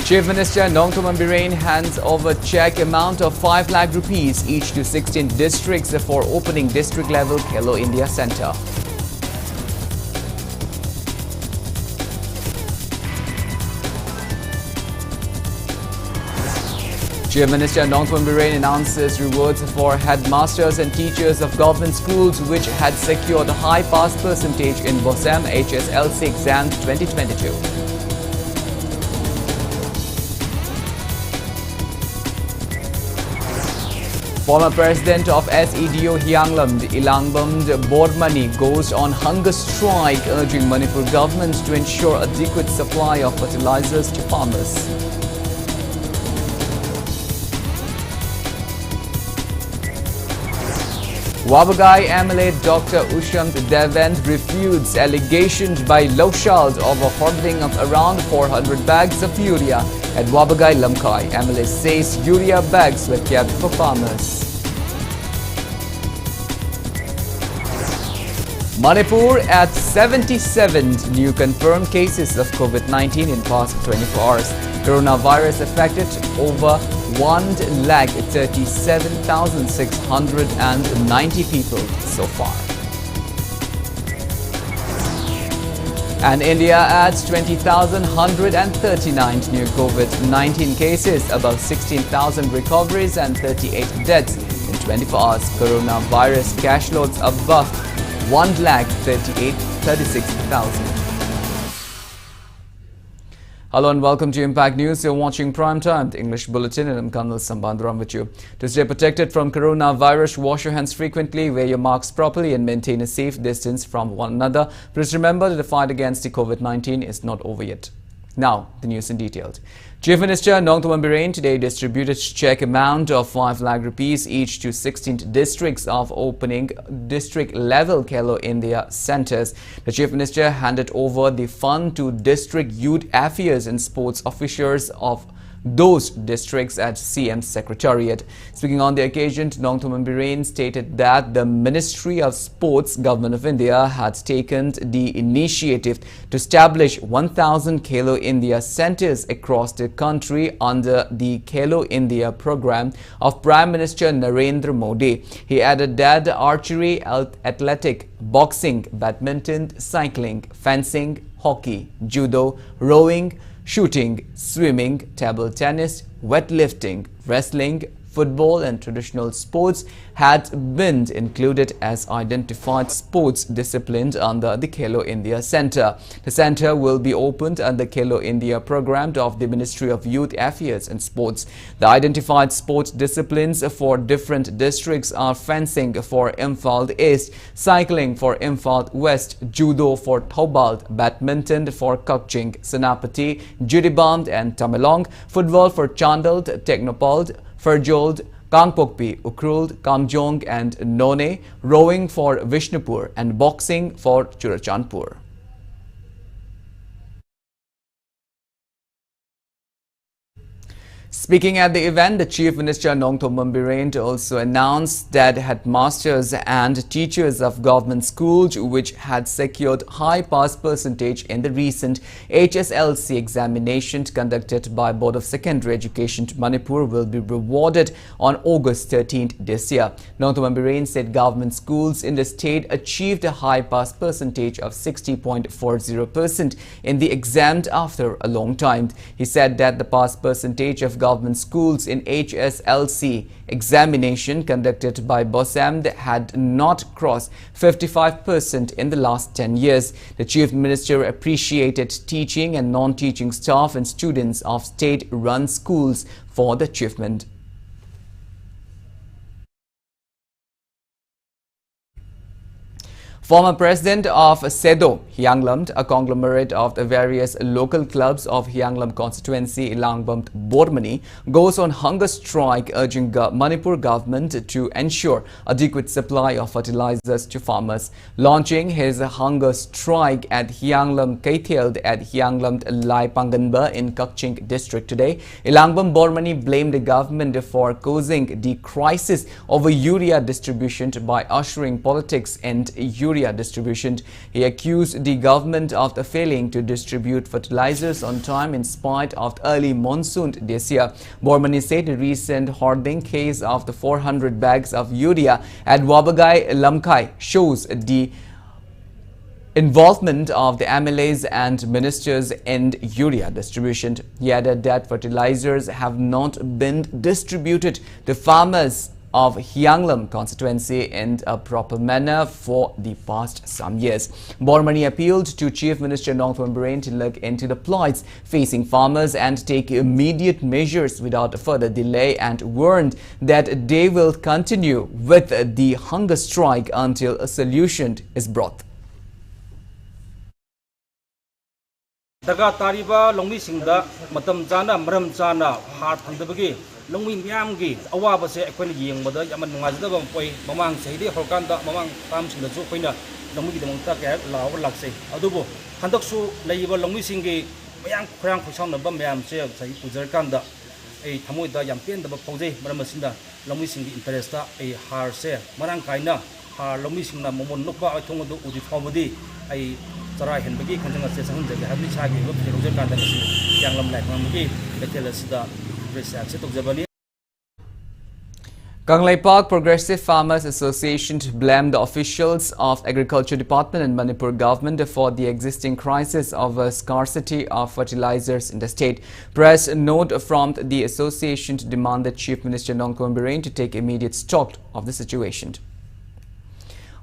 Chief Minister Nongthoman Birane hands over cheque amount of 5 lakh rupees each to 16 districts for opening district-level Khelo India Centre. Chief Minister Nongthoman Birane announces rewards for headmasters and teachers of government schools which had secured a high pass percentage in BOSAM HSLC exams 2022. Former President of SEDO Hyanglam Ilangbam Bormani goes on hunger strike, urging Manipur government to ensure adequate supply of fertilizers to farmers. Wabagai MLA Dr. Ushant Devend refutes allegations by Loshald of a hoarding of around 400 bags of urea at Wabagai Lamkai. MLA says urea bags were kept for farmers. Manipur at 77 new confirmed cases of COVID-19 in past 24 hours. Coronavirus affected over 1,37,690 people so far. And India adds 20,139 new COVID-19 cases, about 16,000 recoveries and 38 deaths in 24 hours. Coronavirus cash loads above 1,36,000. Hello and welcome to Impact News. You're watching Prime Time, the English Bulletin, and I'm KANEL SHAMBANDURAM with you. To stay protected from coronavirus, wash your hands frequently, wear your masks properly and maintain a safe distance from one another. Please remember that the fight against the COVID-19 is not over yet. Now, the news in detail. Chief Minister Nongthoman Birane today distributed cheque amount of 5 lakh rupees each to 16 districts of opening district-level Khelo India centres. The Chief Minister handed over the fund to District Youth Affairs and Sports officers of those districts at CM's Secretariat. Speaking on the occasion, Nongthoman Birane stated that the Ministry of Sports, Government of India, had taken the initiative to establish 1,000 Khelo India centres across the country under the Khelo India program of Prime Minister Narendra Modi. He added that archery, athletic, boxing, badminton, cycling, fencing, hockey, judo, rowing, shooting, swimming, table tennis, weightlifting, wrestling, football and traditional sports had been included as identified sports disciplines under the Khelo India Centre. The centre will be opened under Khelo India program of the Ministry of Youth Affairs and Sports. The identified sports disciplines for different districts are fencing for Imphal East, cycling for Imphal West, judo for Thoubal, badminton for Kukching, Senapati, Judiband and Tamenglong, football for Chandal, Technopald, Ferjold, Kangpokpi, Ukrul, Kamjong and None, rowing for Vishnupur and boxing for Churachandpur. Speaking at the event, the Chief Minister Nongthoman Birane also announced that headmasters and teachers of government schools which had secured high pass percentage in the recent HSLC examinations conducted by Board of Secondary Education to Manipur will be rewarded on August 13th this year. Nongthoman Birane said government schools in the state achieved a high pass percentage of 60.40% in the exam after a long time. He said that the pass percentage of government schools in HSLC examination conducted by BOSAM had not crossed 55% in the last 10 years. The Chief Minister appreciated teaching and non-teaching staff and students of state-run schools for the achievement. Former President of SEDO Hyanglam, a conglomerate of the various local clubs of Hyanglam constituency, Ilangbam Bormani, goes on hunger strike, urging Manipur government to ensure adequate supply of fertilizers to farmers. Launching his hunger strike at Hyanglam Kaitheld at Hyanglam Lai Panganba in Kukching district today, Ilangbam Bormani blamed the government for causing the crisis over urea distribution by ushering politics and urea urea distribution. He accused the government of failing to distribute fertilizers on time in spite of the early monsoon this year. Bormani said the recent hoarding case of the 400 bags of urea at Wabagai Lamkai shows the involvement of the MLAs and ministers in urea distribution. He added that fertilizers have not been distributed to farmers of Hyanglam constituency in a proper manner for the past some years. Bormani appealed to Chief Minister Nongphan Birain to look into the plights facing farmers and take immediate measures without further delay, and warned that they will continue with the hunger strike until a solution is brought. Daga tariba longmi singda matam chana maram chana har phandabagi longmi myam gi awaba se akhoi yeng bada yaman nungajda bam poi mamang seidi holkanda mamang tam singda chu khoina longmi gi damang ta ka law lakse adubo handak su leiba longmi singi mayang khorang khosam na bam myam se sai pujar kanda ei thamoi da yam pen da ba phojei maram sinda longmi singi interest ta ei har se marang kaina har longmi singna momon nokba thong du udi phobodi ei Sarai Henbagi Kanjanga Sesang Jaga Habli Chagi Look Roger Kanda Yanglam Like Mamaki Betela Sida Research to Jabani. Kanglai Park Progressive Farmers Association blamed the officials of Agriculture Department and Manipur government for the existing crisis of scarcity of fertilizers in the state. Press note from the association demanded Chief Minister Nongphan Birain to take immediate stock of the situation.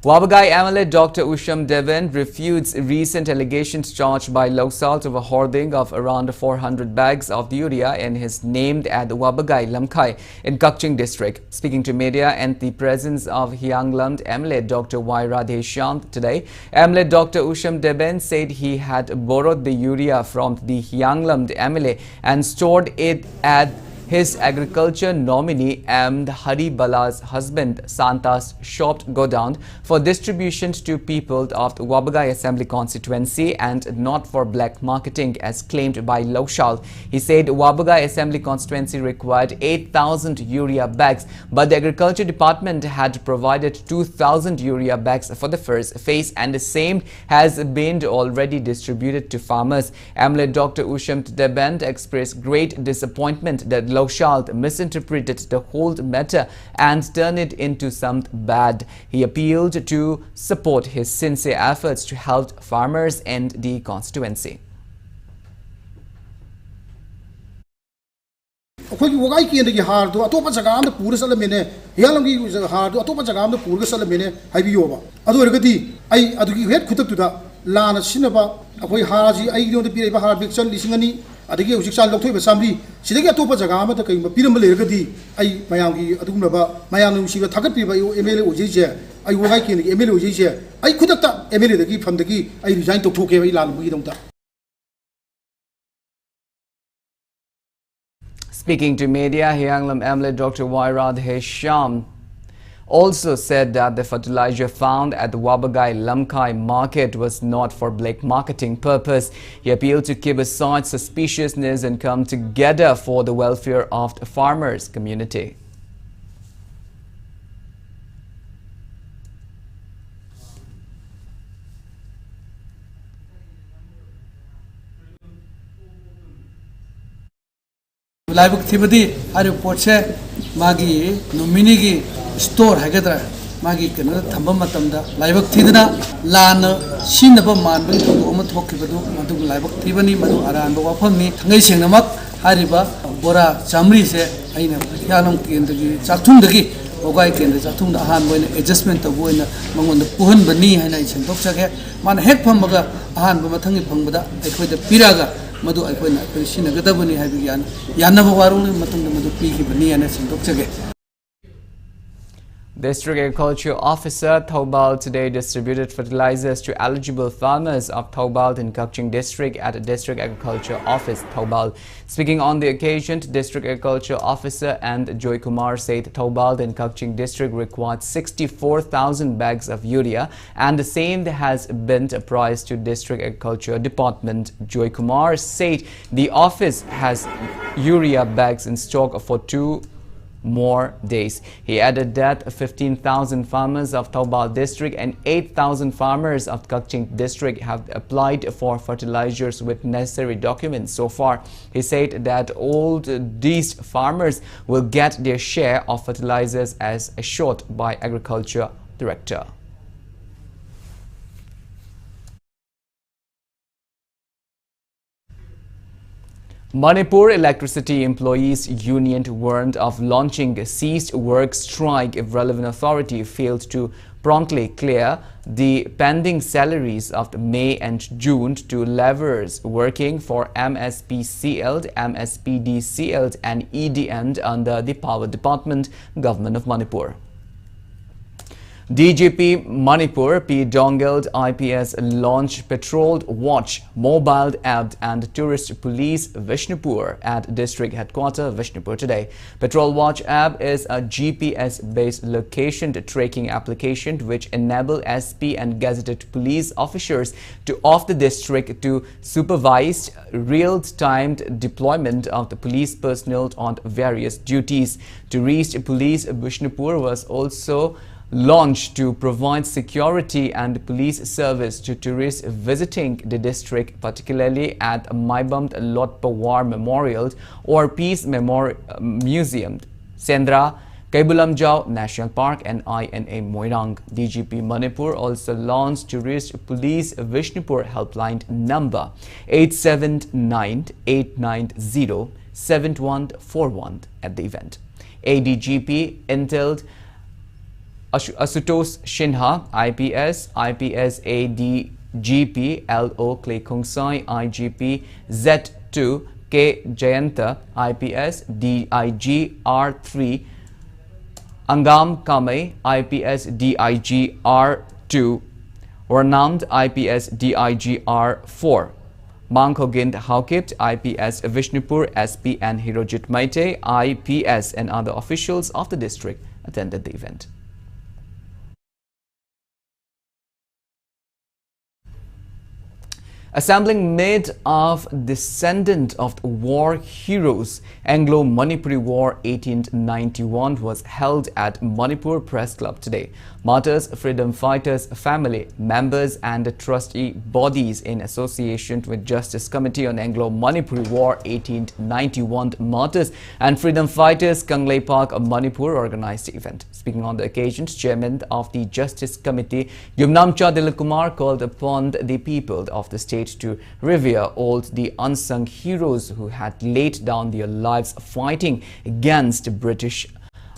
Wabagai MLA Dr. Usham Devan refutes recent allegations charged by Loksalt of a hoarding of around 400 bags of the urea in his named at Wabagai Lamkai in Kakching district. Speaking to media in the presence of Hyanglam MLA Dr. Y. Radheshyam today, MLA Dr. Usham Devan said he had borrowed the urea from the Hyanglam MLA and stored it at his agriculture nominee M. Hari Bala's husband Santa's shop godown for distribution to people of the Wabagai Assembly constituency and not for black marketing as claimed by Lokshal. He said Wabagai Assembly constituency required 8,000 urea bags, but the Agriculture Department had provided 2,000 urea bags for the first phase, and the same has been already distributed to farmers. MLA Dr. Usham Devan expressed great disappointment that Lokshal misinterpreted the whole matter and turned it into something bad. He appealed to support his sincere efforts to help farmers in the constituency. अखोई वगाई की अंदर की हार तो अतोपा जगह में पूरे साल मैंने यालम की हार तो अतोपा जगह में पूरे साल मैंने हाई भी होगा अदो रगती आई अदो की हेड खुद तुदा लान सिनबा अखोई हार जी आई दियों तो पीरे हार बिक्सन लिसिंगनी अदगी उजिक साल लोग तो बसामरी सिदगी अतोपा जगह में तो कहीं पीरम ले रगती आई मयांग की अदुनबा मयांग नुसिबा थागत पीबा यो एमएलए ओजेजे आई वगाई की एमएलए ओजेजे आई खुद तक एमएलए दगी फम दगी आई रिजाइन तो ठोके आई लान बुगी दंता. Speaking to media, Hyanglam MLA Dr. Y. Radheshyam also said that the fertilizer found at the Wabagai Lamkai market was not for black marketing purpose. He appealed to keep aside suspiciousness and come together for the welfare of the farmers' community. लाइव थीबदी अरे पोचे मागी nominee की store हैगदरा मागी कनो थंबम मतमदा live थीदना लान सिनब मानबी थोदो अम थोकिबदु मदु live थीबनी मदु Aran वाफमनी थंगै सेंगनमक हारिबा बोरा चामरी से आइना यालम केंद्र की चाथुंदगी ओगाई केंद्र चाथुंद अहान बोइना एडजस्टमेंट तबोइना मंगोन पुहन बनी हैना सेंटोक सके मान हेक फमगा अहान मथंगी फंगबदा अखोइदा पिरागा मधु अखोइना सिनगदबनी हाइबि यानब Warung मतुंग Madhu पीखिबनी Yana सिंदोकचगे. District Agriculture Officer Thoubal today distributed fertilizers to eligible farmers of Thoubal in Kakching District at District Agriculture Office Thoubal. Speaking on the occasion, District Agriculture Officer and Joy Kumar said Thoubal in Kakching District required 64,000 bags of urea, and the same has been apprised to District Agriculture Department. Joy Kumar said the office has urea bags in stock for 2 more days. He added that 15,000 farmers of Taubal district and 8,000 farmers of Kakching district have applied for fertilizers with necessary documents so far. He said that all these farmers will get their share of fertilizers as assured by Agriculture Director. Manipur Electricity Employees Union warned of launching a ceased work strike if relevant authority failed to promptly clear the pending salaries of May and June to laborers working for MSPCL, MSPDCL and EDN under the Power Department, Government of Manipur. DGP Manipur P. Dongeld IPS launched Patrol Watch mobile app and Tourist Police Vishnupur at District Headquarters Vishnupur today. Patrol Watch app is a GPS-based location tracking application which enable SP and gazetted police officers of the district to supervise real-time deployment of the police personnel on various duties. Tourist Police Vishnupur was also launched to provide security and police service to tourists visiting the district, particularly at Maibamd Lotpa War Memorial or Peace Museum, Sendra, Kaibulamjao National Park and INA Moirang. DGP Manipur also launched Tourist Police Vishnupur helpline number 879-890-7141 at the event. ADGP entailed Asutosh Shinha, IPS, IPS ADGP, LO Clay Kongsai, IGP Z2, K Jayanta, IPS, DIG R3, Angam Kamei, IPS DIG R2, Warnamd, IPS DIG R4, Mangkogind Haukit, IPS Vishnupur, SP and Hirojit Maite, IPS and other officials of the district attended the event. Assembling made of descendant of war heroes, Anglo-Manipuri War 1891 was held at Manipur Press Club today. Martyrs, freedom fighters, family members and trustee bodies in association with Justice Committee on Anglo-Manipuri War 1891 Martyrs and freedom fighters, Kanglei Park, Manipur organized the event. Speaking on the occasion, Chairman of the Justice Committee, Yumnamcha Dilip called upon the people of the state to revere all the unsung heroes who had laid down their lives fighting against British.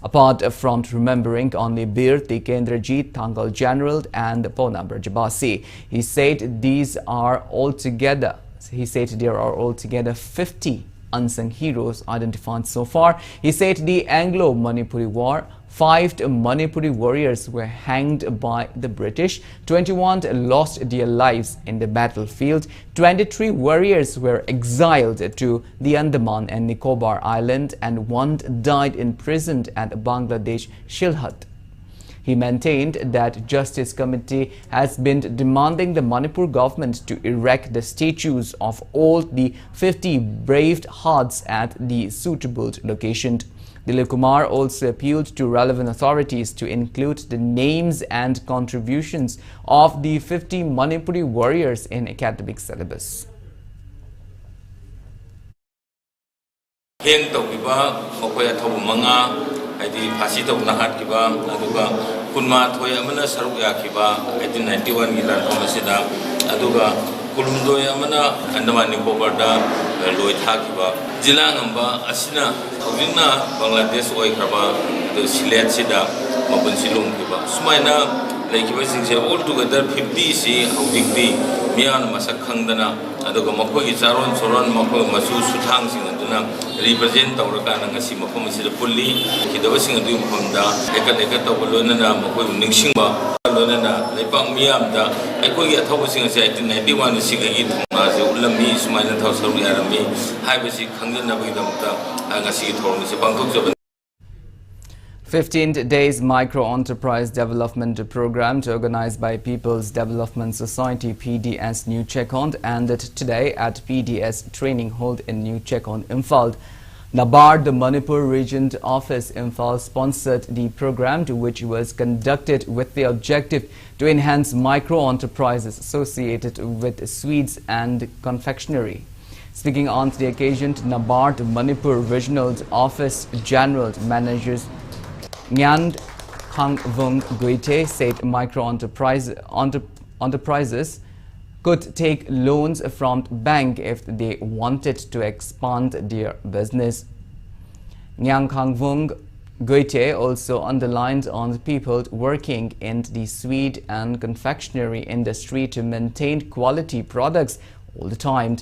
Apart from remembering only Bir, Tikendrajit, Thangal General and Ponamber Jabasi, he said there are altogether 50 unsung heroes identified so far. He said the Anglo-Manipuri War, 5 Manipuri warriors were hanged by the British, 21 lost their lives in the battlefield, 23 warriors were exiled to the Andaman and Nicobar Island, and 1 died imprisoned at Bangladesh Shilhat. He maintained that Justice Committee has been demanding the Manipur government to erect the statues of all the 50 brave hearts at the suitable location. Dilip Kumar also appealed to relevant authorities to include the names and contributions of the 50 Manipuri warriors in academic syllabus. Kulumdoy amana Andaman Nicobar da Lloyd Hakiba Jilang amba asina Ovina Bangladesh Oikraba the Silet Sida Mabansilum Kiba Sumaina like you say all together 50 see how big the Mian Masakangdana Adoga Makogi Zaron Soron Mako Masu Sutang Singanduna represent our Kanangasi Makomasida Puli Kidawasing and Dum Honda Eka Tabolona Mako Nixingba Lona Lepang Miamda Ekogi Atawasing said in 91 Sigagi Thomas Ulami Sumaina Tausari Arami Hibasi Kangana Vidamta Agasi Tornis Bangkok. 15 days micro-enterprise development program organized by People's Development Society PDS New Chekond ended today at PDS Training Hall in New Chekond, Imphal. NABARD, the Manipur Region Office, Imphal, sponsored the program, which was conducted with the objective to enhance micro-enterprises associated with sweets and confectionery. Speaking on the occasion, NABARD Manipur Regional Office General Managers Nyan Khangvung Guite said micro-enterprises could take loans from bank if they wanted to expand their business. Nyan Khangvung Guite also underlined on people working in the sweet and confectionery industry to maintain quality products all the time.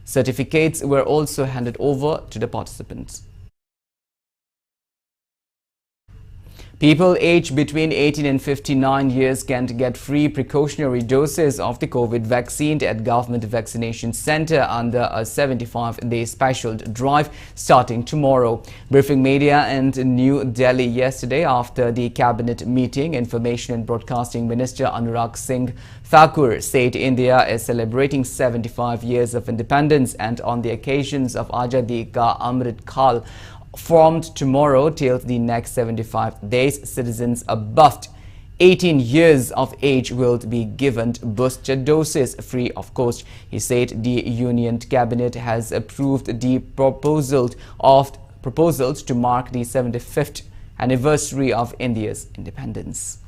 Certificates were also handed over to the participants. People aged between 18 and 59 years can get free precautionary doses of the COVID vaccine at Government Vaccination Center under a 75-day special drive starting tomorrow. Briefing media in New Delhi yesterday after the cabinet meeting, Information and Broadcasting Minister Anurag Singh Thakur said India is celebrating 75 years of independence, and on the occasions of Azadi Ka Amrit Kal formed tomorrow till the next 75 days, citizens above 18 years of age will be given booster doses free of cost. He said the Union Cabinet has approved the proposals to mark the 75th anniversary of India's independence.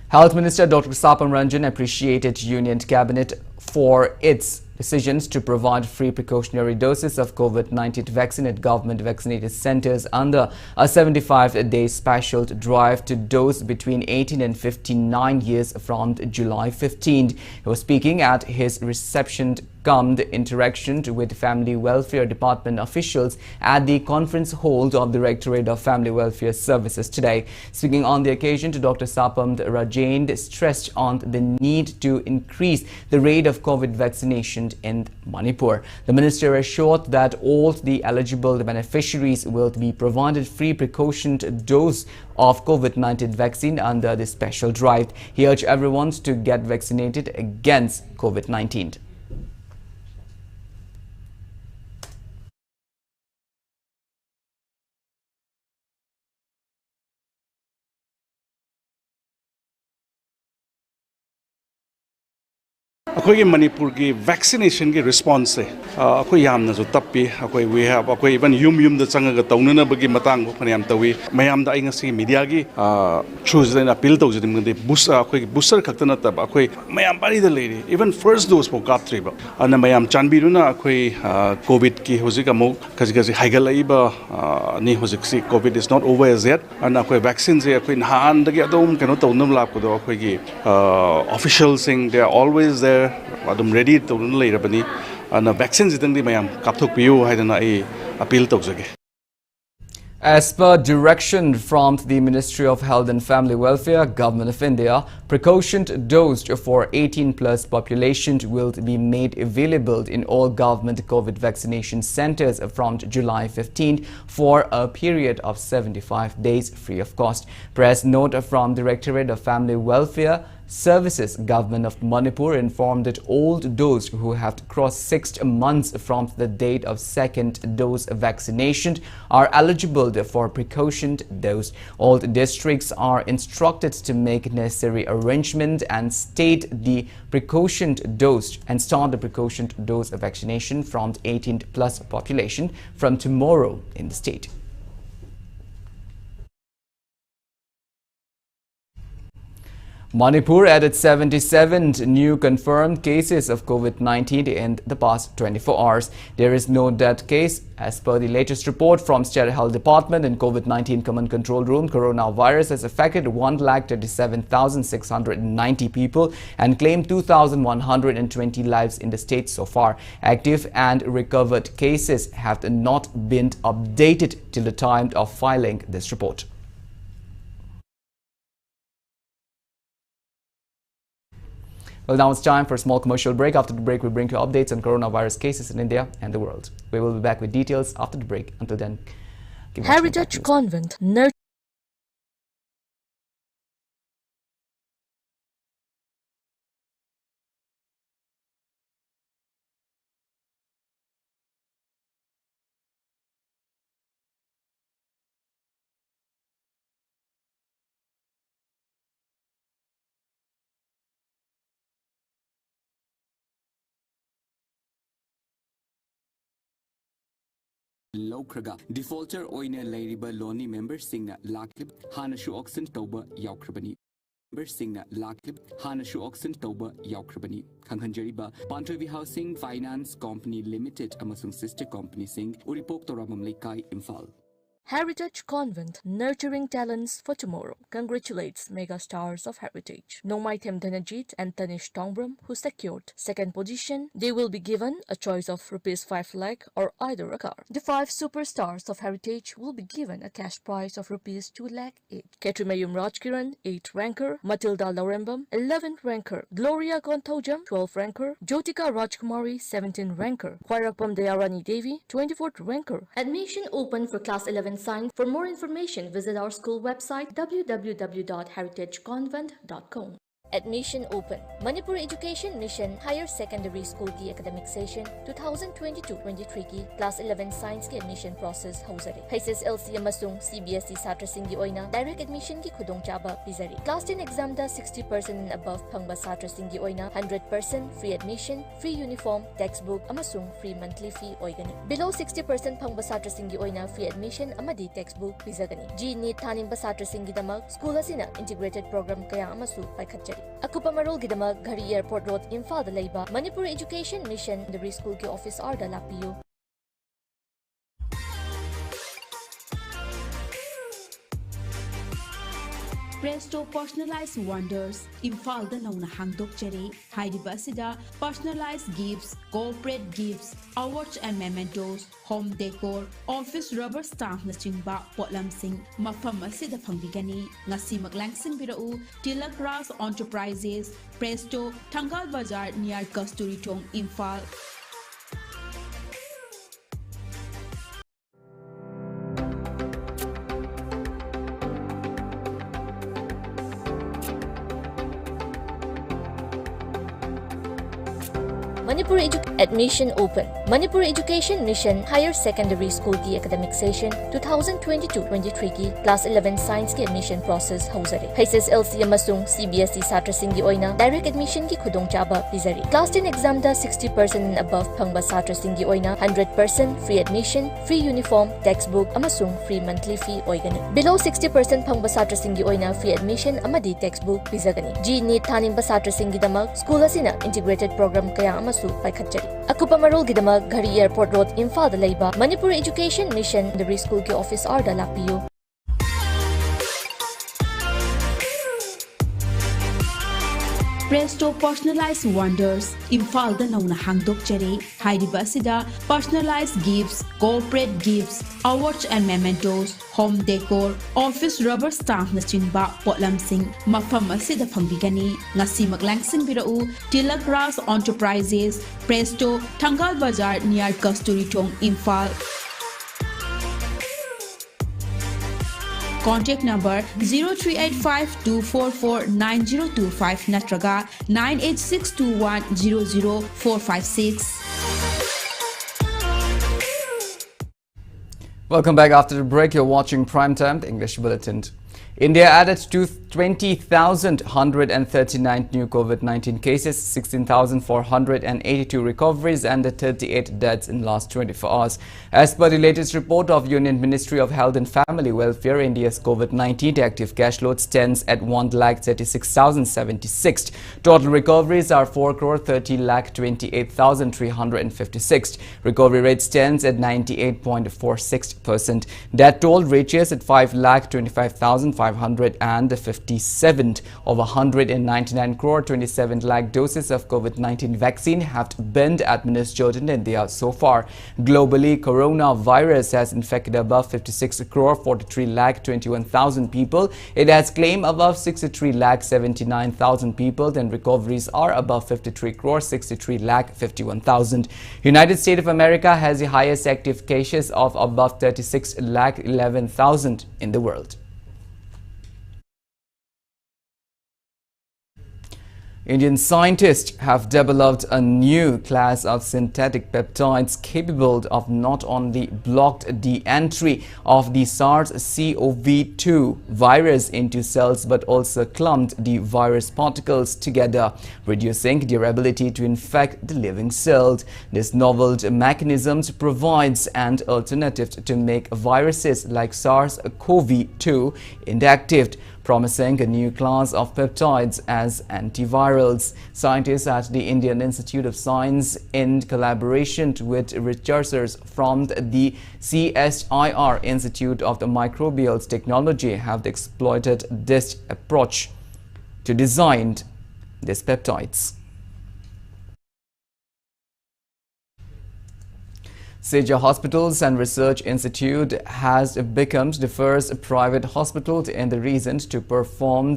Health Minister Dr. Sapam Ranjan appreciated Union Cabinet for its decisions to provide free precautionary doses of COVID-19 vaccine at government vaccinated centers under a 75-day special drive to those between 18 and 59 years from July 15. He was speaking at his reception cum interaction with Family Welfare Department officials at the conference hall of the Directorate of Family Welfare Services today. Speaking on the occasion, Dr. Sapam Ranjan stressed on the need to increase the rate of COVID vaccination in Manipur. The minister assured that all the eligible beneficiaries will be provided free precaution dose of COVID-19 vaccine under the special drive. He urged everyone to get vaccinated against COVID-19. अखोई मणिपुर की vaccination की response से अखोई यामना जो तप्पी अखोई we have अखोई even युम द चंगा तौननबगी मतांग फनयाम तवी मयाम दा इंगसी मीडिया की थ्रूज देन अपील तौजदिम गदे बुस अखोई बुस्टर खक्त नतब अखोई मयाम बारी द लेरी इवन फर्स्ट डोज पो कापत्रिबा अन मयाम चानबिरुना अखोई कोविड की होजिक अमो खजि हाइगलाइबा नि होजिकसी COVID is not over as yet अन अखोई वैक्सीन से अखोई नहान दगी अदोम कनो तौनम लापदो अखोई की ऑफिशियल सिंग they are always there adum ready to leirabani and vaccine jitangdi mayam kapthok piu haidana I appeal tawjage. As per direction from the Ministry of Health and Family Welfare, Government of India, precaution dose for 18+ population will be made available in all government COVID vaccination centers from July 15 for a period of 75 days free of cost. Press note from Directorate of Family Welfare Services, Government of Manipur informed that all those who have crossed 6 months from the date of second dose vaccination are eligible for precaution dose. All districts are instructed to make necessary arrangement and start the precaution dose vaccination from 18+ population from tomorrow in the state. Manipur added 77 new confirmed cases of COVID-19 in the past 24 hours. There is no death case. As per the latest report from State Health Department and COVID-19 Command Control Room, coronavirus has affected 137,690 people and claimed 2,120 lives in the state so far. Active and recovered cases have not been updated till the time of filing this report. Well, now it's time for a small commercial break. After the break, we bring you updates on coronavirus cases in India and the world. We will be back with details after the break. Until then, keep watching Heritage Convent Laukraga, defaulter oina Lairiba Loni member Singna Laklib, Hanashu Oxen Toba Yaukrabani. Member Singna Laklib, Hanashu Oxen Toba Yaukrabani. Kankanjariba, Pantravi Housing Finance Company Limited, Amasung Sister Company Sing, Uripok Toramam Lekai Imphal. Heritage Convent, nurturing talents for tomorrow, congratulates mega stars of Heritage. Nomaitem Dhanajit and Tanish Tongbram, who secured second position. They will be given a choice of ₹5 lakh or either a car. The 5 superstars of Heritage will be given a cash prize of ₹2 lakh each. Ketrimayum Rajkiran, 8th ranker, Matilda Laurembam, 11th ranker, Gloria Gontojam, 12th ranker, Jyotika Rajkumari, 17th ranker, Khwarakpam Dayarani Devi, 24th ranker. Admission open for class 11 science. For more information, visit our school website www.heritageconvent.com. Admission open. Manipur Education Mission Higher Secondary School ki academic session 2022-23 ki class 11 science ki admission process hauzari. HSLC amasung CBSE satrasing gi oina direct admission ki khudongchaba pizari. Class 10 exam da 60% and above phangba satrasing gi oina 100% free admission, free uniform, textbook amasung free monthly fee oigani. Below 60% phangba satrasing gi oina free admission amadi textbook pizagani. G-NEET thaningba satrasing gi damak school asina integrated program kaya amasu paikhatjari. Akupa marol gidamag Ghari Airport Road Imphal da leiba Manipur Education Mission the School ke office hour da lapiyo. Presto Personalized Wonders, Imphal da nauna hangdok jare, Haidiba asida personalized gifts, corporate gifts, awards and mementos, home decor, office rubber stamp na chingba potlam sing, mafam asida pangbigani, ngasi maglangsing birau, Tilak Ras Enterprises, Presto, Tangal Bazar near Kasturi Tong, Imphal. Manipur Admission open. Manipur Education Mission Higher Secondary School ki academic session 2022-23 ki class 11 science ki admission process hauzari. HSLC amasung CBSE satrasing gi oina direct admission ki khudongchaba pizari. Class 10 exam da 60% and above phangba satrasing gi oina 100% free admission, free uniform, textbook amasung free monthly fee oigani. Below 60% phangba satrasing gi oina free admission amadi textbook pizagani. G-NEET thaningba satrasing gi damak school asina integrated program kaya amasu paikhatjari. Akupa marol gidamag Ghari Airport Road Imphal da leiba Manipur Education Mission the School ke office hour da lapiyo. Presto Personalized Wonders, Imphal da nauna hangdok jare, Haidiba asida personalized gifts, corporate gifts, awards and mementos, home decor, office rubber stamp na chingba potlam sing, mafam asida pangbigani, ngasi maglangsing birau, Tilak Ras Enterprises, Presto, Tangal Bazar near Kasturi Tong, Imphal. Contact number 0385-244-9025 natraga 98621-00456. Welcome back after the break. You're watching Primetime, the English Bulletin. India added to 20,139 new COVID-19 cases, 16,482 recoveries and 38 deaths in last 24 hours. As per the latest report of Union Ministry of Health and Family Welfare, India's COVID-19 active cash load stands at 1,36,076. Total recoveries are 4,30,28,356. Recovery rate stands at 98.46%. That toll reaches at 5,25,557 of 199 crore 27 lakh doses of COVID-19 vaccine have been administered in India so far. Globally, coronavirus has infected above 56 crore 43 lakh 21,000 people. It has claimed above 63 lakh 79,000 people, and recoveries are above 53 crore 63 lakh 51,000. United States of America has the highest active cases of above 36 lakh 11,000 in the world. Indian scientists have developed a new class of synthetic peptides capable of not only blocked the entry of the SARS-CoV-2 virus into cells but also clumped the virus particles together, reducing their ability to infect the living cells. This novel mechanism provides an alternative to make viruses like SARS-CoV-2 inactive, promising a new class of peptides as antivirals. Scientists at the Indian Institute of Science, in collaboration with researchers from the CSIR Institute of the Microbial Technology, have exploited this approach to design these peptides. Seja Hospitals and Research Institute has become the first private hospital in the region to perform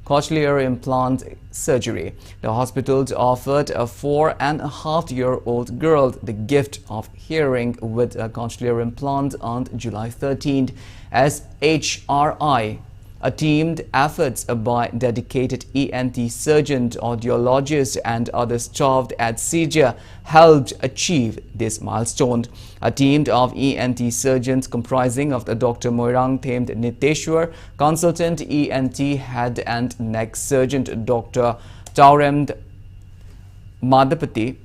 cochlear implant surgery. The hospital offered a 4.5-year-old girl the gift of hearing with a cochlear implant on July 13th. As HRI, a teamed effort by dedicated ENT surgeons, audiologists and other staff at Seja helped achieve this milestone. A team of ENT surgeons comprising of the Dr. Moirang Themed Niteshwar, consultant ENT head and neck surgeon Dr. Tauremd Madhapati,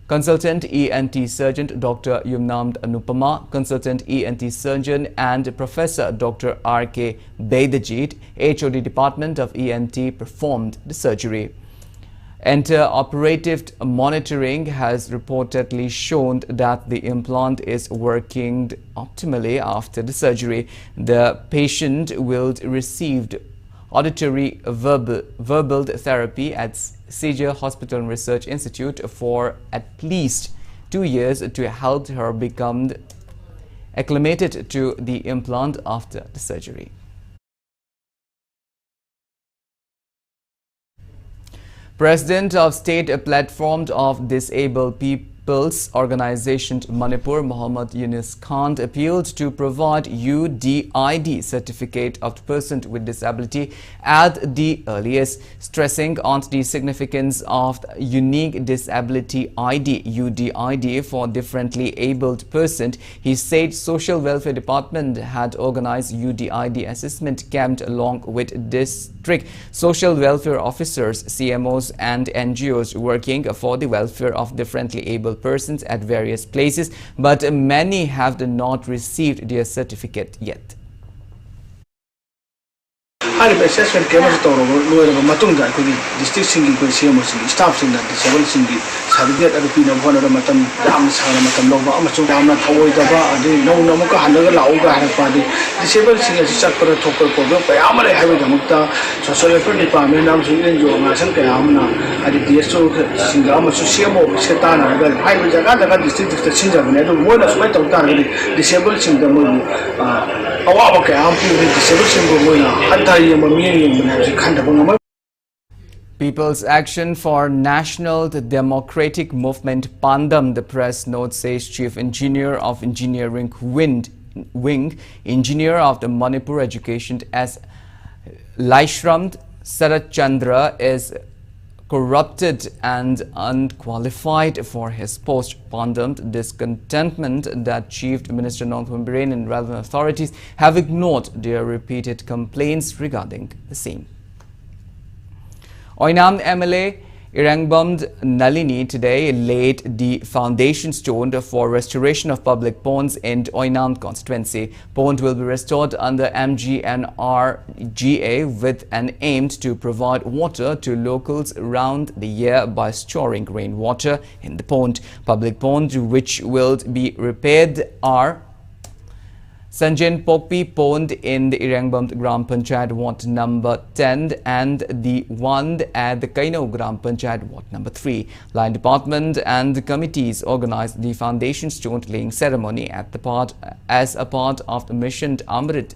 consultant ENT surgeon Dr. Yumnamd Anupama, consultant ENT surgeon and Professor Dr. R.K. Bedajit, HOD Department of ENT, performed the surgery. Inter-operative monitoring has reportedly shown that the implant is working optimally after the surgery. The patient will receive auditory verbal therapy at Seja Hospital and Research Institute for at least 2 years to help her become acclimated to the implant after the surgery. President of State Platform of Disabled People's Organization Manipur, Muhammad Yunus Khan, appealed to provide UDID certificate of the person with disability at the earliest, stressing on the significance of the unique disability ID UDID for differently abled person. He said Social Welfare Department had organized UDID assessment camp along with district social welfare officers, CMOs and NGOs working for the welfare of differently abled persons at various places, but many have not received their certificate yet. Hariba assessment cameras to lower Matunga, district singing CMOs, staff in the disabled singing, certificate at the Pino Honor Matam, Dams, Matam Lova, Amazon, Hawaii, no Namuka, Hanaga, Lauga, Party, disabled singers, Sakura Topper, by Amare Havidamuta, Social Welfare Department, Masan Kayamna, at the DSO, Singama, CMO, Setana, Hybrid district of the Sinja, one of Metal Target, disabled singer movie. People's Action for National Democratic Movement Pandam, the press note says Chief Engineer of Engineering Wing, Engineer of the Manipur Education as Laishramd Saratchandra is corrupted and unqualified for his post. Pandam discontentment that Chief Minister Northumbrian and relevant authorities have ignored their repeated complaints regarding the same. Oinam MLA Irangbamd Nalini today laid the foundation stone for restoration of public ponds in Oinam constituency. Pond will be restored under MGNRGA with an aim to provide water to locals around the year by storing rainwater in the pond. Public ponds which will be repaired are Sanjan Pokpi Pond in the Irangbam Gram Panchayat Ward number 10 and the one at the KANEL Gram Panchayat Ward number 3. Line Department and committees organized the foundation stone laying ceremony as a part of the Mission Amrit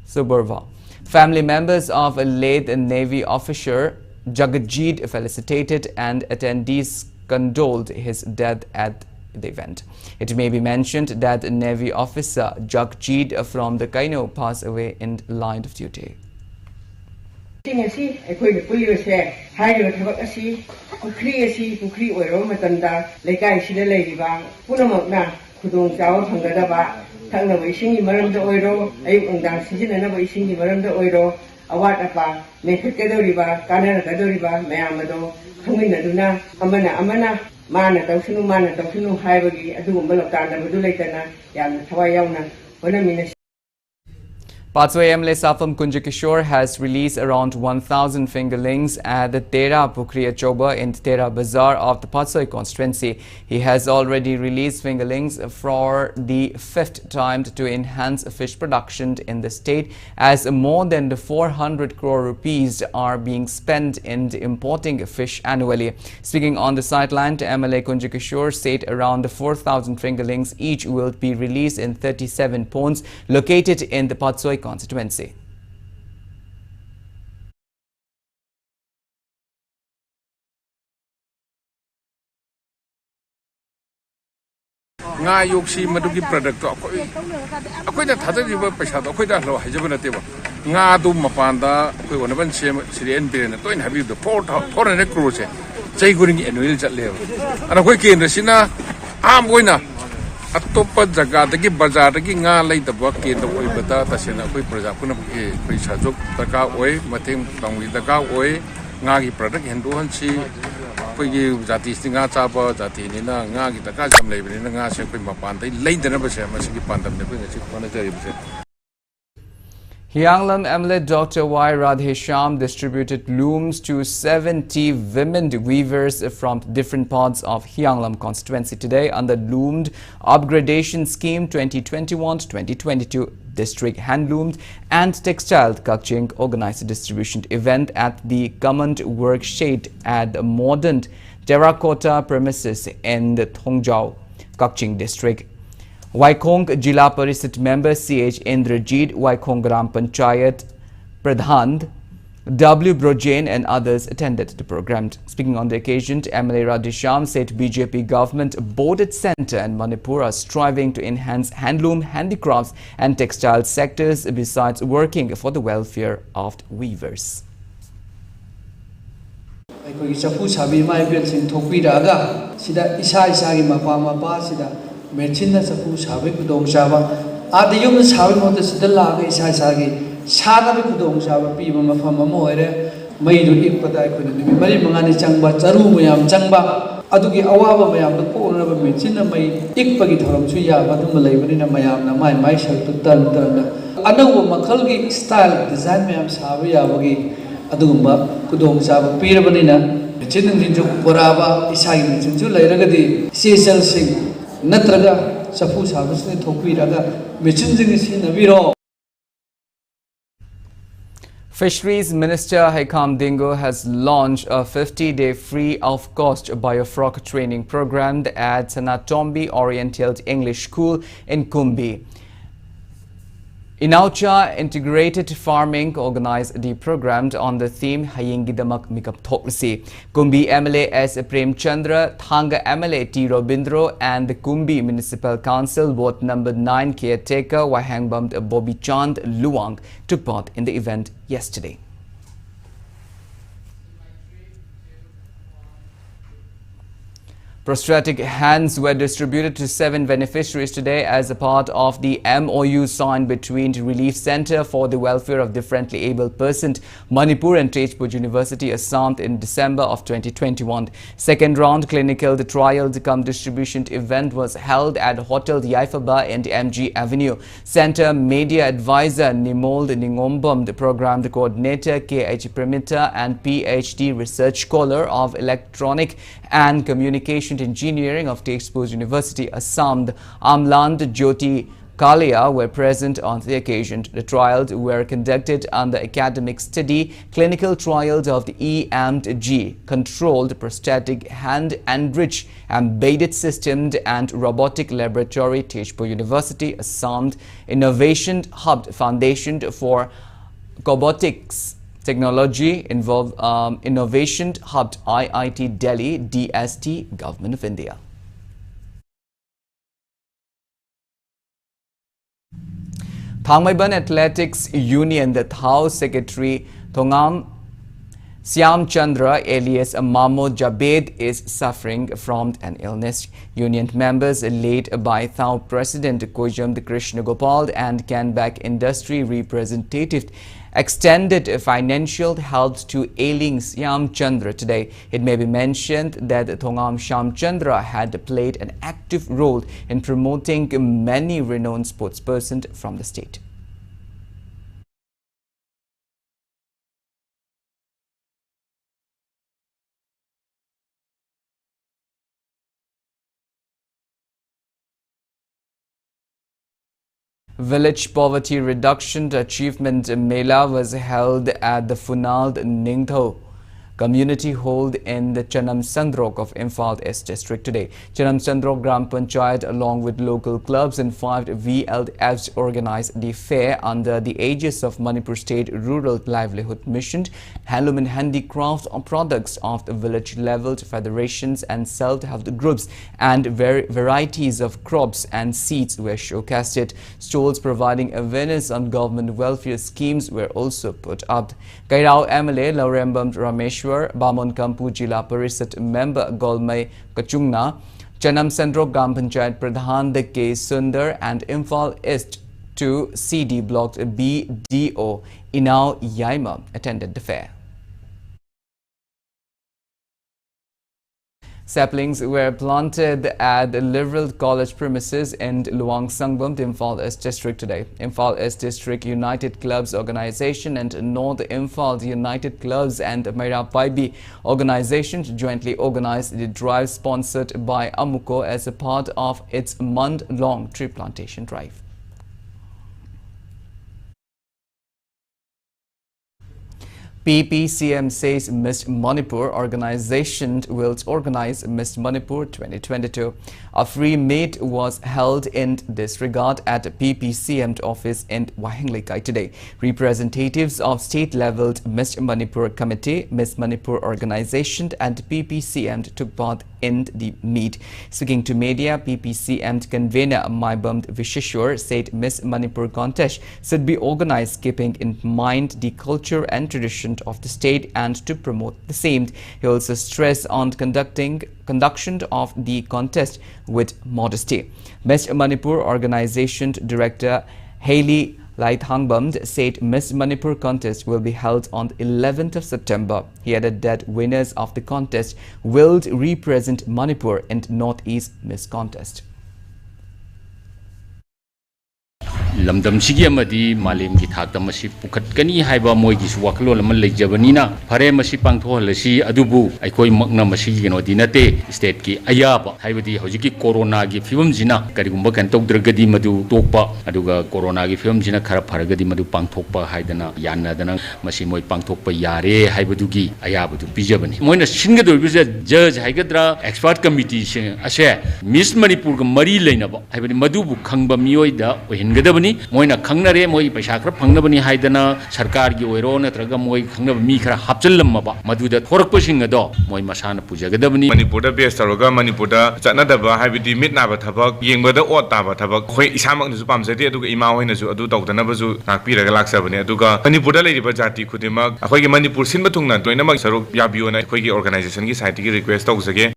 Suburva. Family members of a late Navy officer Jagjit felicitated and attendees condoled his death at the event. It may be mentioned that Navy officer Jagjit from the KANEL passed away in line of duty. ꯉꯁꯤ ꯑꯩꯈꯣꯏꯅ ꯄꯨꯜꯂꯤꯕꯁꯦ ꯍꯥꯏꯔꯤꯕ ꯊꯕꯛ ꯑꯁꯤ ꯄꯨꯈ꯭ꯔꯤ ꯑꯣꯏꯔꯕ ꯃꯇꯝꯗ ꯂꯩꯀꯥꯏꯁꯤꯗ ꯂꯩꯔꯤꯕ ꯄꯨꯝꯅꯃꯛꯅ ꯈꯨꯗꯣꯡꯆꯥꯕ ꯐꯪꯒꯗꯕ ꯊꯛꯅꯕ ꯏꯁꯤꯡꯒꯤ ꯃꯔꯝꯗ ꯑꯣꯏꯔꯣ ꯑꯌꯨꯛ ꯅꯨꯡꯗꯥꯡ ꯁꯤꯖꯤꯟꯅꯅꯕ ꯏꯁꯤꯡꯒꯤ ꯃꯔꯝꯗ ꯑꯣꯏꯔꯣ ꯑꯋꯥꯠ ꯑꯄꯥ ꯃꯦꯟꯈꯠꯀꯗꯧꯔꯤꯕ ꯀꯥꯟꯅꯔꯛꯀꯗꯧꯔꯤꯕ ꯃꯌꯥꯝ ꯑꯗꯣ ꯈꯪꯃꯤꯟꯅꯗꯨꯅ ꯑꯃꯅ ꯃꯥꯅ ꯇꯧꯁꯅꯨ ꯍꯥꯏꯕꯒꯤ ꯑꯗꯨꯒꯨꯝꯕ ꯂꯧꯇꯥꯟꯅꯕꯗꯨ ꯂꯩꯇꯅ ꯌꯥꯝꯅ ꯊꯋꯥꯏ yauna ꯍꯣꯠꯅꯃꯤꯟꯅꯁꯤ. Patswai MLA Safam Kunjakishore has released around 1,000 fingerlings at the Tera Pukriya Choba in Tera Bazaar of the Patswai constituency. He has already released fingerlings for the 5th time to enhance fish production in the state, as more than 400 crore rupees are being spent in importing fish annually. Speaking on the sideline, MLA Kunjakishore said around 4,000 fingerlings each will be released in 37 ponds located in the Patswai constituency. nga yoksi madugi product to akoi da thada riba paisa do akoi da lo hajaba na teba nga du mapanda akoi onaban sem sirien biren to in habi do 400 crore che chai guring annual chat le ana koi kendra sina am goina atopa jaga dagi bazar dagi nga lai da ba kendra oi bata ta sena koi praja puna ki paisa jok taka oi mathing tangwi taka oi nga gi product hendu han chi Pagi jati singa chapa jati ni na nga kita ka jam lai ni na nga se koi mapan dai lai dana ba se ma se ki pandam ne koi chi kona jari ba se. Hyanglam MLA Dr. Y. Radhesham distributed looms to 70 women weavers from different parts of Hyanglam constituency today under Loomed Upgradation Scheme 2021-2022. District Handloomed and Textile Kaching organized a distribution event at the government workshade at the modern terracotta premises in the Thongjau, Kaching district. Waikhong Jila Parishad member CH Indrajit, Waikhong Gram Panchayat Pradhan W. Brojain and others attended the program. Speaking on the occasion, MLA Radhesham said BJP government boarded centre and Manipur are striving to enhance handloom, handicrafts and textile sectors besides working for the welfare of weavers. Sana kudong sabi piba mafama mo ere may do ikpata ko ni mari mga ni changba charu mayam changba adugi awaba mayam to ko na ba mechin na may ikpagi thoram chu ya ba dum lay bani na mayam na mai shal to tan anaw makhal gi style design mayam sabi ya bagi adugumba kudong sabi pira bani na mechin ng ju poraba isai mechin chu lay ragadi sesal sing natraga sapu sabi ni thokpi raga mechin jing si na biro. Fisheries Minister Haikam Dingo has launched a 50-day free of cost biofrog training program at Sanatombi Oriental English School in Kumbi. Inaucha Integrated Farming organized the program on the theme Hayingidamak Mikap Thoklasi. Kumbi MLA S. Prem Chandra, Thanga MLA T. Robindro and the Kumbi Municipal Council Ward Number 9 caretaker Wahangbam Bobby Chand Luang took part in the event yesterday. Prosthetic hands were distributed to 7 beneficiaries today as a part of the MOU signed between the Relief Center for the Welfare of Differently Abled Persons, Manipur and Tejpur University, Assam in December of 2021. Second round clinical trial distribution event was held at Hotel Yaifaba and MG Avenue. Center Media Advisor Nimol Ningombam, the program coordinator KH Premita and PhD Research Scholar of Electronic and Communication Engineering of Tejpur University, Assam, Amland Jyoti Kalia were present on the occasion. The trials were conducted under academic study, clinical trials of the E&G, controlled prosthetic hand enriched embedded system and robotic laboratory, Tejpur University, Assam, Innovation Hub Foundation for Cobotics Technology involved Innovation Hub IIT Delhi, DST, Government of India. Thangmaiban Athletics Union, the Thao Secretary Thongam Syam Chandra alias Mamo Jabed is suffering from an illness. Union members led by Thao President Kojam Krishna Gopal and Canback Industry representative extended financial help to ailing Syam Chandra today. It may be mentioned that Thongam Syam Chandra had played an active role in promoting many renowned sportspersons from the state. Village Poverty Reduction Achievement Mela was held at the Funald Ningtho Community Hall in the Chanam Sandrok of Imphal East District today. Chanam Sandrok Gram Panchayat along with local clubs and 5 VLFs organized the fair under the aegis of Manipur State Rural Livelihood Mission. Handloom and handicraft products of the village level federations and self-help groups and varieties of crops and seeds were showcased. Stalls providing awareness on government welfare schemes were also put up. Kairao MLA Laurembam Ramesh Bamon Kampu Jila Parisat member Golmai Kachungna, Chanam Sandrok Gram Panchayat Pradhan the K Sundar and Imphal East to CD Block BDO Inau Yaima attended the fair. Saplings were planted at the Liberal College premises in Luang Sangbum, Imphal East District today. Imphal East District United Clubs Organization and North Imphal United Clubs and Meira Paibi organizations jointly organized the drive sponsored by Amuko as a part of its month-long tree plantation drive. PPCM says Miss Manipur organization will organize Miss Manipur 2022. A free meet was held in this regard at PPCM office in Wahinglekai today. Representatives of state-level Miss Manipur Committee, Miss Manipur organization and PPCM took part in the meet. Speaking to media, PPCM convener Maibam Visheshwar said Miss Manipur contest should be organized keeping in mind the culture and tradition of the state and to promote the same. He also stressed on conduction of the contest with modesty. Miss Manipur Organization Director Haley Laithangbam said Miss Manipur contest will be held on the 11th of September. He added that winners of the contest will represent Manipur in Northeast Miss Contest. Lamdam sigi amadi malim gi thakta masi pukhatkani haiba moi gi waklol amal leijabanina phare masi pangthohalasi adubu aikoi makna masi gino dinate state ki ayaba haibadi hojiki corona gi fibam jina karigumba kan tawdragadi madu tokpa aduga corona gi fibam jina khara pharagadi madu pangthokpa haidana yanadana masi moi pangthokpa yare haibadugi ayaba du bijabani moina singado bija judge haigadra expert committee sing ase Miss Manipur ga mari leinaba haibadi madubu khangba miyoida ohingadabani moina khangnare moi paisa khara phangnabani haidana sarkar gi oiro natraga moi khangnaba mi khara hapchallamaba maduda thorakpa singado moi masana pujagadabani Manipur da base taroga Manipur da chanadaba haibidi mitnaba thabak yengbada otaba thabak khoi isamak nu pamjati aduga ima hoina ju adu tawdana ju nakpiraga laksabani aduga Manipur da leiriba jati khudimak akhoi gi Manipur sinba thungna toinamak saruk yabiona akhoi gi organization gi site gi request tawjage.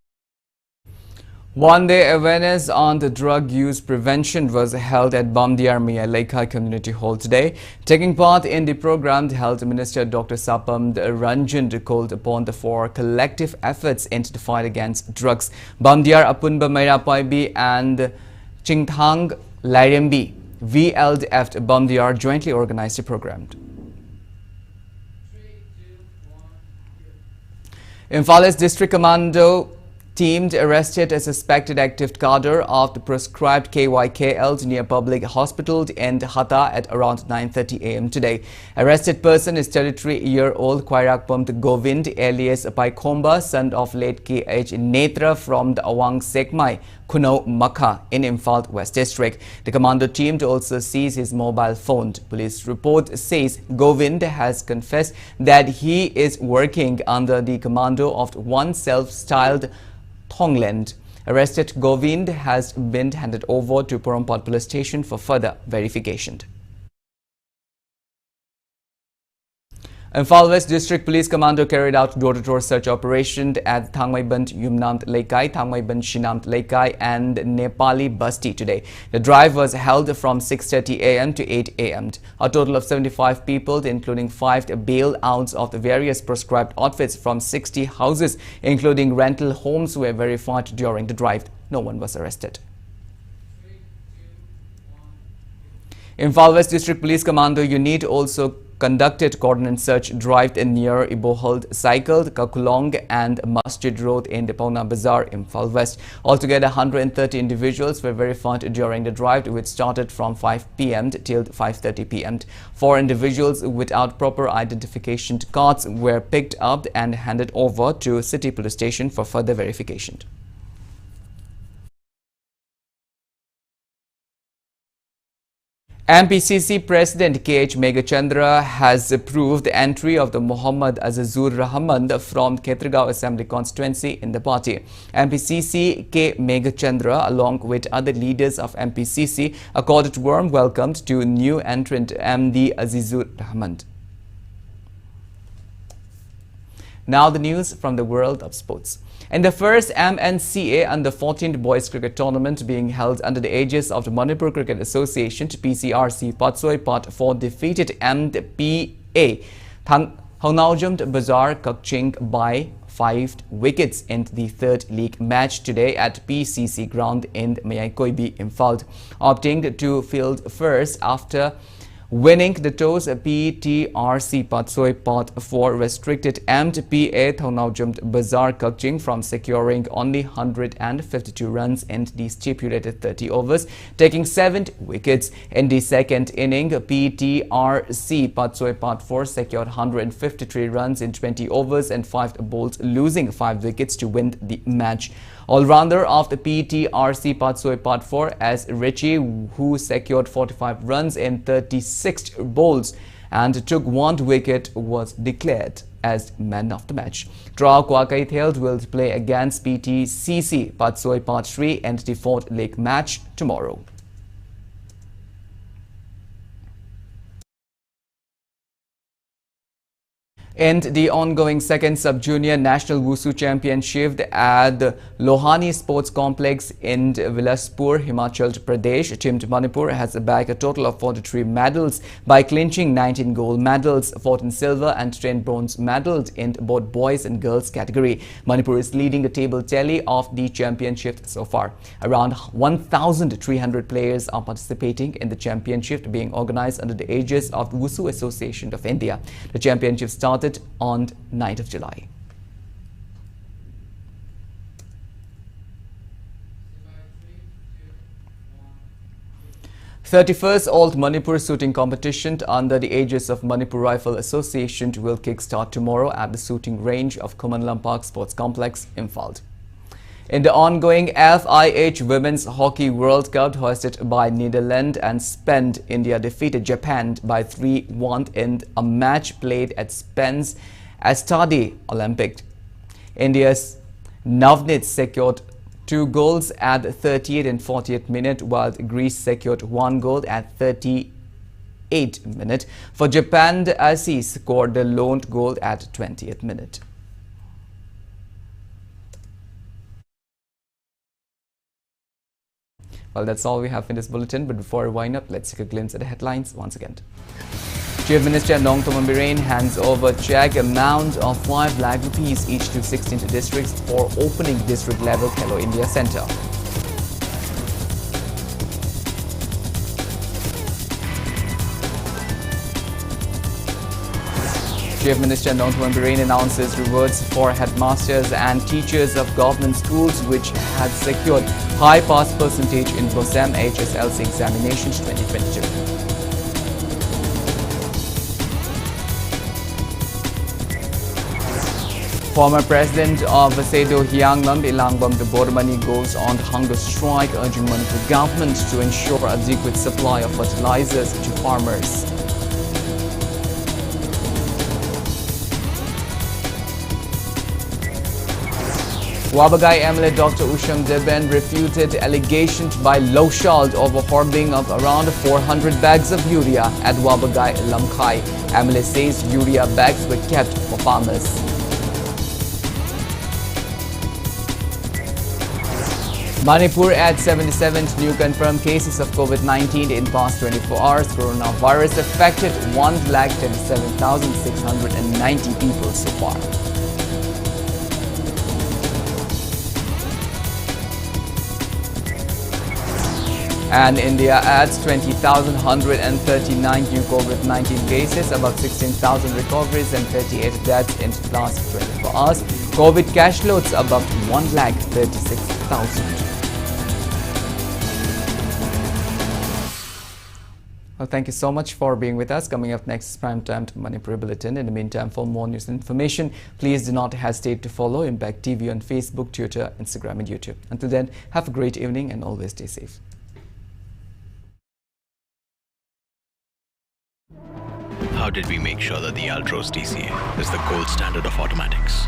One-day awareness on the drug use prevention was held at Bamdiar Mia Lekha Community Hall today. Taking part in the program, the Health Minister Dr. Sapam Ranjan called upon for collective efforts into the fight against drugs. Bamdiar Apunba Meira Paibi and Chingthang Lairembi VLF Bamdiar jointly organized the program. Imphal District Commando team arrested a suspected active cadre of the prescribed KYKL near public hospital in Hata at around 9:30 a.m. today. Arrested person is 33-year-old Khairakpam Govind alias Paikhomba, son of late KH Netra from the Awang Sekmai, Kuno Makha in Imphal West District. The commando team also seized his mobile phone. Police report says Govind has confessed that he is working under the commando of one self-styled Thongland. Arrested Govind has been handed over to Porampot Police Station for further verification. Imphal West District Police Commando carried out door-to-door search operation at Thangmaiband Yumnamt Laikai, Thangmaiband Shinamt Laikai and Nepali Basti today. The drive was held from 6:30 a.m. to 8 a.m. A total of 75 people, including 5 bailouts of the various proscribed outfits from 60 houses, including rental homes, were verified during the drive. No one was arrested. Imphal West District Police Commando Unit also conducted coordinate search drive near Ibohold Cycled, Kakulong and Masjid Road in Depona Bazaar, Imphal West. Altogether, 130 individuals were verified during the drive, which started from 5 p.m. till 5:30 p.m. 4 individuals without proper identification cards were picked up and handed over to City Police Station for further verification. MPCC President K.H. Megachandra has approved the entry of the Muhammad Azizur Rahman from Khetragaon Assembly constituency in the party. MPCC K. Megachandra, along with other leaders of MPCC, accorded warm welcome to new entrant MD Azizur Rahman. Now the news from the world of sports. In the first MNCA Under-14 Boys Cricket Tournament being held under the aegis of the Manipur Cricket Association, PCRC Patsoi Part 4 defeated MPA Haunaujamt Bazaar Kakching by 5 wickets in the third league match today at PCC ground in Mayaikoibi, Imphal, opting to field first after winning the toss. PTRC Patsoi Part 4 restricted MPA Haunaujamt Bazaar Kakching from securing only 152 runs in the stipulated 30 overs, taking 7 wickets. In the second inning, PTRC Patsoi Part 4 secured 153 runs in 20 overs and 5 bowls, losing 5 wickets to win the match. All-rounder of the PTRC Patsoi Part 4 as Richie, who secured 45 runs in 36 bowls and took 1 wicket, was declared as man of the match. Trao Kwakaitheld will play against PTCC Patsoi Part 3 in the 4th league match tomorrow. In the ongoing second Sub-Junior National Wushu Championship at the Lohani Sports Complex in Bilaspur, Himachal Pradesh, Team Manipur has bagged a total of 43 medals by clinching 19 gold medals, 14 silver and 10 bronze medals in both boys and girls category. Manipur is leading the table tally of the championship so far. Around 1,300 players are participating in the championship being organized under the aegis of the Wushu Association of India. The championship started on 9th of July. The 31st Old Manipur shooting competition under the aegis of Manipur Rifle Association will kick-start tomorrow at the shooting range of Kumanlam Park Sports Complex, Imphal. In the ongoing FIH Women's Hockey World Cup hosted by Netherlands and Spain, India defeated Japan by 3-1 in a match played at Spain's Estadi Olympic. India's Navneet secured 2 goals at 38th and 40th minute, while Greece secured 1 goal at 38th minute. For Japan, the Aussie scored the lone goal at 20th minute. Well, that's all we have in this bulletin, but before we wind up, let's take a glimpse at the headlines once again. Chief Minister Nongthoman Birane hands over check amount of 5 lakh rupees each to 16 districts for opening district-level Hello India Centre. Chief Minister Nongthoman Birane announces rewards for headmasters and teachers of government schools which had secured high pass percentage in COSAM HSLC examinations 2022. Former President of Vasedo Hiangnam Ilangbam Bormani goes on hunger strike, urging Manipur government to ensure adequate supply of fertilizers to farmers. Wabagai MLA Dr. Usham Deben refuted allegations by Loshald over hoarding of around 400 bags of urea at Wabagai Lamkhai. MLA says urea bags were kept for farmers. Manipur adds 77 new confirmed cases of COVID-19 in past 24 hours. Coronavirus affected 1,37,690 people so far. And India adds 20,139 new COVID-19 cases, about 16,000 recoveries and 38 deaths in the last 24 hours. COVID cash loads above 1,36,000. Well, thank you so much for being with us. Coming up next is Primetime Manipuri Bulletin. In the meantime, for more news and information, please do not hesitate to follow Impact TV on Facebook, Twitter, Instagram and YouTube. Until then, have a great evening and always stay safe. How did we make sure that the Altro's TCA is the gold standard of automatics?